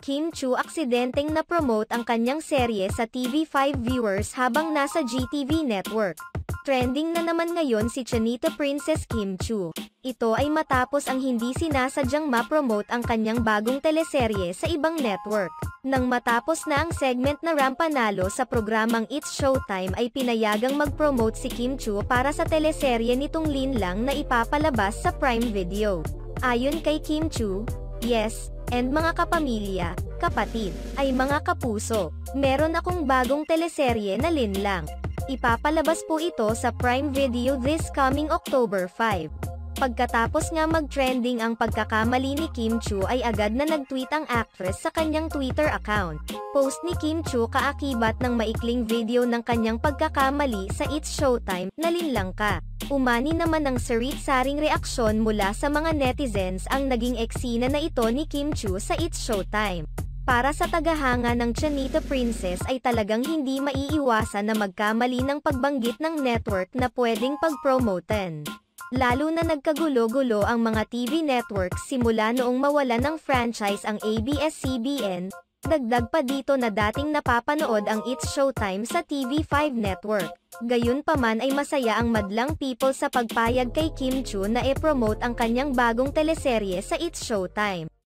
Kim Chiu aksidenteng na-promote ang kanyang serye sa TV5 viewers habang nasa GTV network. Trending na naman ngayon si Chanita Princess Kim Chiu. Ito ay matapos ang hindi sinasadyang ma-promote ang kanyang bagong teleserye sa ibang network. Nang matapos na ang segment na Rampanalo sa programang It's Showtime ay pinayagang mag-promote si Kim Chiu para sa teleserye nitong Linlang na ipapalabas sa Prime Video. Ayon kay Kim Chiu, "Yes, and mga kapamilya, kapatid, ay mga kapuso, meron akong bagong teleserye na Linlang. Ipapalabas po ito sa Prime Video this coming October 5. Pagkatapos nga mag-trending ang pagkakamali ni Kim Chiu ay agad na nag-tweet ang actress sa kanyang Twitter account. Post ni Kim Chiu kaakibat ng maikling video ng kanyang pagkakamali sa It's Showtime na Linlang ka. Umani naman ng sarit-saring reaksyon mula sa mga netizens ang naging eksena na ito ni Kim Chiu sa It's Showtime. Para sa tagahanga ng Chanita Princess ay talagang hindi maiiwasan na magkamali ng pagbanggit ng network na pwedeng pag-promoten. Lalo na nagkagulo-gulo ang mga TV networks simula noong mawalan ng franchise ang ABS-CBN, dagdag pa dito na dating napapanood ang It's Showtime sa TV5 network. Gayunpaman ay masaya ang madlang people sa pagpayag kay Kim Chiu na e-promote ang kanyang bagong teleserye sa It's Showtime.